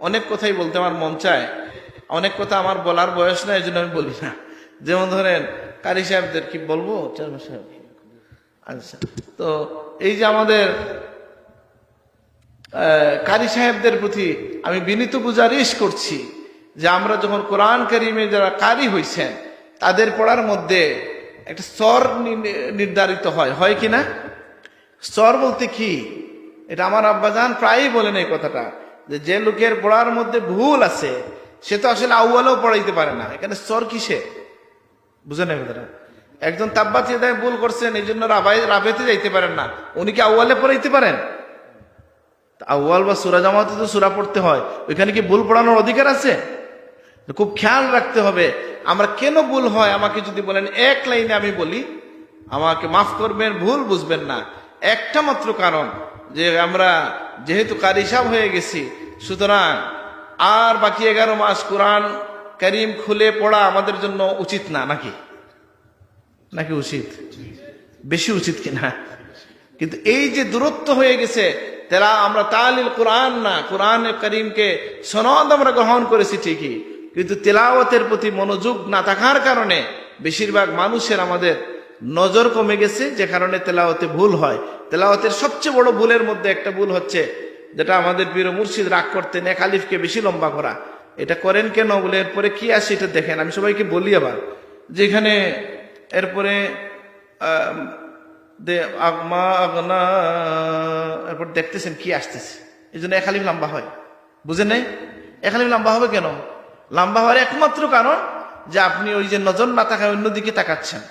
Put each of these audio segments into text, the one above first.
অনেক কথাই বলতে আমার মন চায়, অনেক কথা আমার বলার বয়স না, এই জন্য আমি বলি না। যেমন ধরেন কারি সাহেবদের কি বলবো, চেয়ারম্যান সাহেব। আচ্ছা, তো এই যে আমাদের কারি সাহেবদের প্রতি আমি বিনীত গুজারিশ করছি যে আমরা যখন কোরআন কারিমে যারা কারি হইছেন তাদের পড়ার মধ্যে একটা স্তর নির্ধারিত হয় কিনা? স্তর বলতে কি, এটা আমার আব্বাজান প্রায়ই বলেন এই কথাটা, যে লোকের পড়ার মধ্যে ভুল আছে সে তো আসলে আউয়ালেও পড়াইতে পারে না। এখানে স্তর কিসে বুঝেন এই কথাটা? একজন তাব্বাত ইয়াদায় ভুল করছেন, এই জন্য রাবেতে যাইতে পারেন না, উনি কি আউয়ালে পড়াইতে পারেন? আউয়াল বা সূরা জামাতে তো সূরা পড়তে হয়, ওইখানে কি ভুল পড়ানোর অধিকার আছে? খুব খেয়াল রাখতে হবে আমরা কেন ভুল হয়। আমাকে যদি বলেন এক লাইনে আমি বলি, আমাকে মাফ করবেন, ভুল বুঝবেন না। একটা মাত্র কারণ, যে আমরা যেহেতু কারি সাহেব হয়ে গেছি, সুতরাং আর বাকি 11 মাস কোরআন কারীম খুলে পড়া আমাদের জন্য উচিত না, নাকি নাকি উচিত? বেশি উচিত কিনা? কিন্তু এই যে দূরত্ব হয়ে গেছে, তারা আমরা তালিল কোরআন না, কোরআন কারীমকে সনদ আমরা গ্রহণ করেছি ঠিকই, কিন্তু তেলাওয়াতের প্রতি মনোযোগ না থাকার কারণে বেশিরভাগ মানুষের আমাদের নজর কমে গেছে, যে কারণে তেলাওয়াতে ভুল হয়। তেলাওয়াতের সবচেয়ে বড় ভুলের মধ্যে একটা ভুল হচ্ছে, যেটা আমাদের পীর মুর্শিদ রাগ করতেন, এক আলিফকে বেশি লম্বা করা। এটা করেন কেন বলে, এরপরে কি আসে এটা দেখেন। আমি সবাইকে বলি আবার, যেখানে এরপরে এরপর দেখতেছেন কি আসতেছে, এই জন্য এক আলিফ লম্বা হয়। বুঝেন নাই? এক আলিফ লম্বা হবে কেন? লম্বা হওয়ার একমাত্র কারণ যে আপনি ওই যে নজর না থাকায় অন্যদিকে তাকাচ্ছেন,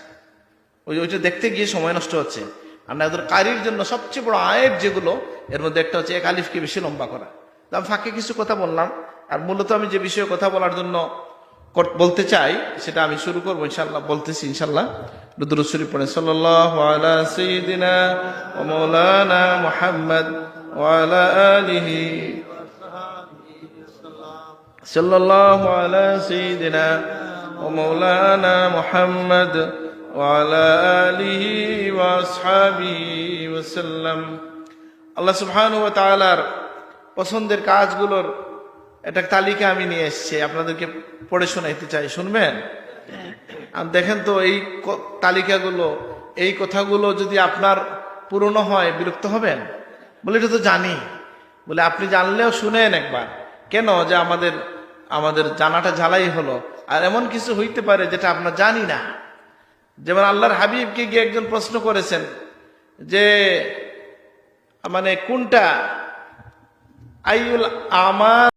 ওইটা দেখতে গিয়ে সময় নষ্ট হচ্ছে। আর না, কারির জন্য সবচেয়ে বড় আয়েব যেগুলো, এর মধ্যে একটা হচ্ছে এক আলিফকে বেশি লম্বা করা। তো আমি ফাঁকে কিছু কথা বললাম, আর মূলত আমি যে বিষয়ে কথা বলার জন্য বলতে চাই সেটা আমি শুরু করবো ইনশাল্লাহ, বলতেছি ইনশাল্লাহ। দুরূদ শরীফ পড়েন, সাল্লাল্লাহু আলা সাইয়্যিদিনা ওয়া মাওলানা মুহাম্মদ ওয়া আলা আলিহি, সাল্লাল্লাহু আলা সাইয়্যিদিনা ওয়া মাওলানা মুহাম্মদ ওয়া আলা আলিহি ওয়া আসহাবিহি ওয়া সাল্লাম। আল্লাহ সুবহানাহু ওয়া তাআলার পছন্দের কাজগুলোর একটা তালিকা আমি নিয়ে এসেছি, আপনাদেরকে পড়ে শোনাইতে চাই, শুনবেন? আর দেখেন তো এই তালিকাগুলো, এই কথাগুলো যদি আপনার পুরনো হয় বিরক্ত হবেন? বলে এটা তো জানি, বলে আপনি জানলেও শুনেন একবার। কেন? যে আমাদের জানাটা ঝালাই হলো, আর এমন কিছু হইতে পারে যেটা আপনার জানি না। যেমন আল্লাহর হাবিবকে গিয়ে একজন প্রশ্ন করেছেন যে মানে কোনটা আইউল আমাল